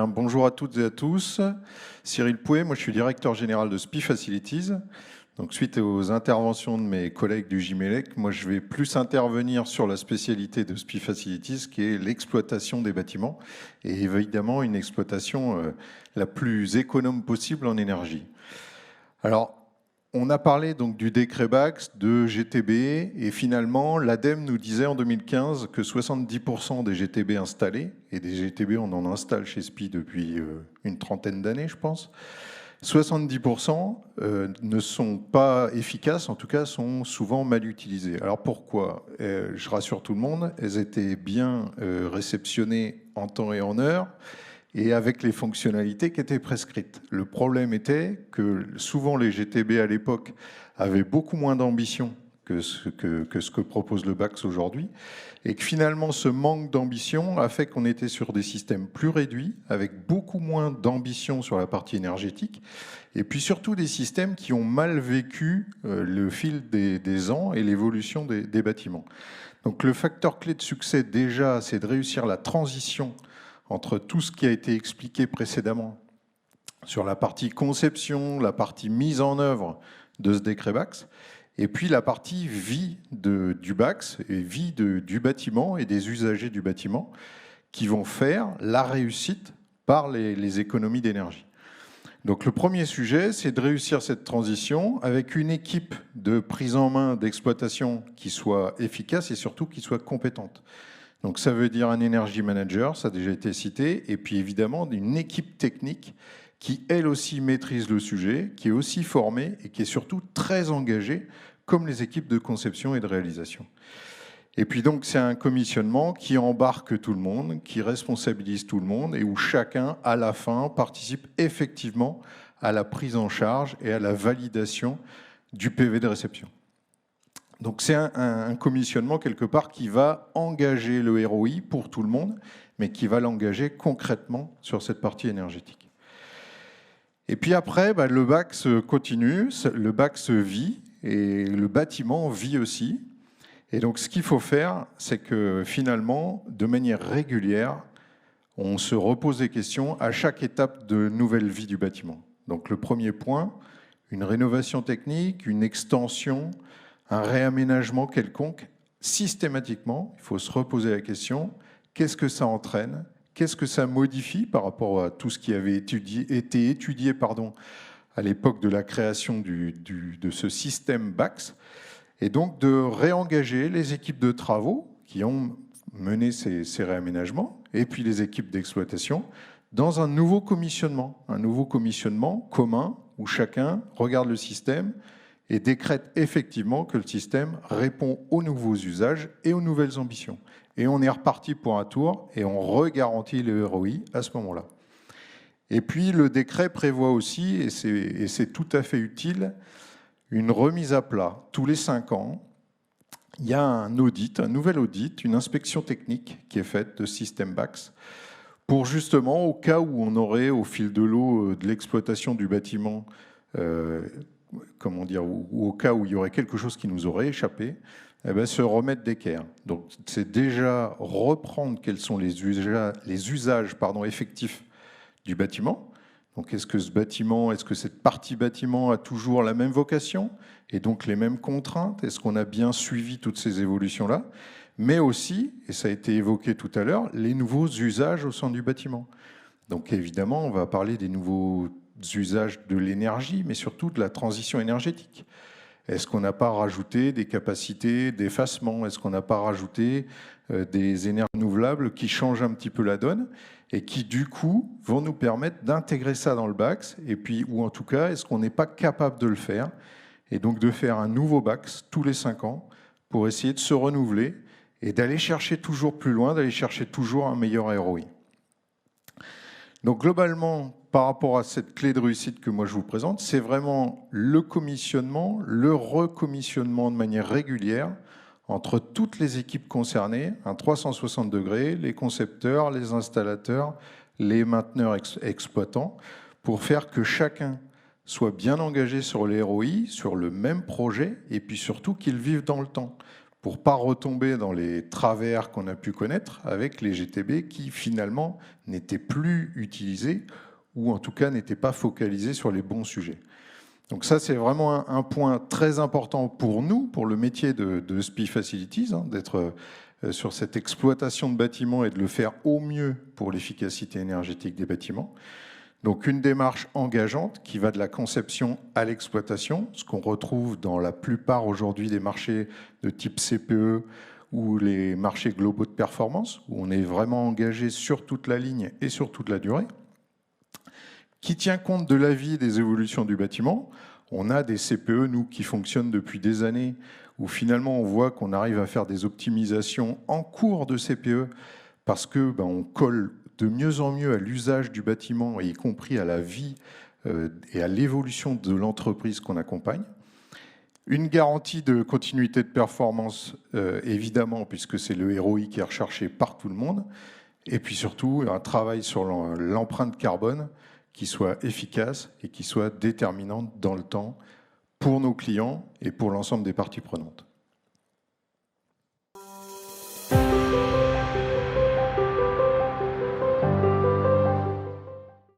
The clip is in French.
Bien, bonjour à toutes et à tous. Cyril Pouet, moi je suis directeur général de SPI Facilities. Donc suite aux interventions de mes collègues du GIMELEC, moi je vais plus intervenir sur la spécialité de SPI Facilities qui est l'exploitation des bâtiments et évidemment une exploitation la plus économe possible en énergie. Alors, on a parlé donc du décret BACS, de GTB, et finalement, l'ADEME nous disait en 2015 que 70% des GTB installés, et des GTB on en installe chez SPI depuis une trentaine d'années je pense, 70% ne sont pas efficaces, en tout cas sont souvent mal utilisés. Alors pourquoi? Je rassure tout le monde, elles étaient bien réceptionnées en temps et en heure, et avec les fonctionnalités qui étaient prescrites. Le problème était que souvent les GTB à l'époque avaient beaucoup moins d'ambition que ce que propose le BACS aujourd'hui, et que finalement ce manque d'ambition a fait qu'on était sur des systèmes plus réduits, avec beaucoup moins d'ambition sur la partie énergétique, et puis surtout des systèmes qui ont mal vécu le fil des ans et l'évolution des bâtiments. Donc le facteur clé de succès déjà, c'est de réussir la transition entre tout ce qui a été expliqué précédemment sur la partie conception, la partie mise en œuvre de ce décret BACS, et puis la partie vie du BACS et vie du bâtiment et des usagers du bâtiment qui vont faire la réussite par les économies d'énergie. Donc le premier sujet, c'est de réussir cette transition avec une équipe de prise en main d'exploitation qui soit efficace et surtout qui soit compétente. Donc ça veut dire un energy manager, ça a déjà été cité, et puis évidemment une équipe technique qui elle aussi maîtrise le sujet, qui est aussi formée et qui est surtout très engagée, comme les équipes de conception et de réalisation. Et puis donc c'est un commissionnement qui embarque tout le monde, qui responsabilise tout le monde et où chacun, à la fin, participe effectivement à la prise en charge et à la validation du PV de réception. Donc c'est un commissionnement quelque part qui va engager le ROI pour tout le monde, mais qui va l'engager concrètement sur cette partie énergétique. Et puis après, le BACS continue, le BACS vit, et le bâtiment vit aussi. Et donc ce qu'il faut faire, c'est que finalement, de manière régulière, on se repose des questions à chaque étape de nouvelle vie du bâtiment. Donc le premier point, une rénovation technique, une extension, un réaménagement quelconque, systématiquement, il faut se reposer la question, qu'est-ce que ça entraîne? Qu'est-ce que ça modifie par rapport à tout ce qui avait été étudié à l'époque de la création de ce système BACS? Et donc de réengager les équipes de travaux qui ont mené ces réaménagements, et puis les équipes d'exploitation, dans un nouveau commissionnement commun, où chacun regarde le système, et décrète effectivement que le système répond aux nouveaux usages et aux nouvelles ambitions. Et on est reparti pour un tour et on regarantit le ROI à ce moment-là. Et puis le décret prévoit aussi, et c'est tout à fait utile, une remise à plat. Tous les 5 ans, il y a un audit, un nouvel audit, une inspection technique qui est faite de système BACS pour justement, au cas où on aurait au fil de l'eau de l'exploitation du bâtiment, ou au cas où il y aurait quelque chose qui nous aurait échappé, se remettre d'équerre. Donc c'est déjà reprendre quels sont les usages effectifs du bâtiment. Donc est-ce que cette partie bâtiment a toujours la même vocation et donc les mêmes contraintes? Est-ce qu'on a bien suivi toutes ces évolutions-là? Mais aussi, et ça a été évoqué tout à l'heure, les nouveaux usages au sein du bâtiment. Donc évidemment, on va parler des nouveaux usages de l'énergie, mais surtout de la transition énergétique. Est-ce qu'on n'a pas rajouté des capacités d'effacement? Est-ce qu'on n'a pas rajouté des énergies renouvelables qui changent un petit peu la donne et qui, du coup, vont nous permettre d'intégrer ça dans le BACS? Et puis, ou en tout cas, est-ce qu'on n'est pas capable de le faire? Et donc de faire un nouveau BACS tous les 5 ans pour essayer de se renouveler et d'aller chercher toujours plus loin, d'aller chercher toujours un meilleur ROI. Donc globalement, par rapport à cette clé de réussite que moi je vous présente, c'est vraiment le commissionnement, le recommissionnement de manière régulière entre toutes les équipes concernées, un 360 degrés, les concepteurs, les installateurs, les mainteneurs exploitants, pour faire que chacun soit bien engagé sur les ROI, sur le même projet, et puis surtout qu'ils vivent dans le temps, pour ne pas retomber dans les travers qu'on a pu connaître avec les GTB qui finalement n'étaient plus utilisés ou en tout cas n'étaient pas focalisés sur les bons sujets. Donc ça, c'est vraiment un point très important pour nous, pour le métier de SPI Facilities, hein, d'être sur cette exploitation de bâtiments et de le faire au mieux pour l'efficacité énergétique des bâtiments. Donc une démarche engageante qui va de la conception à l'exploitation, ce qu'on retrouve dans la plupart aujourd'hui des marchés de type CPE ou les marchés globaux de performance, où on est vraiment engagé sur toute la ligne et sur toute la durée, qui tient compte de la vie et des évolutions du bâtiment. On a des CPE, nous, qui fonctionnent depuis des années, où finalement on voit qu'on arrive à faire des optimisations en cours de CPE parce que on colle de mieux en mieux à l'usage du bâtiment, y compris à la vie et à l'évolution de l'entreprise qu'on accompagne. Une garantie de continuité de performance, évidemment, puisque c'est le ROI qui est recherché par tout le monde. Et puis surtout, un travail sur l'empreinte carbone qui soit efficace et qui soit déterminante dans le temps pour nos clients et pour l'ensemble des parties prenantes.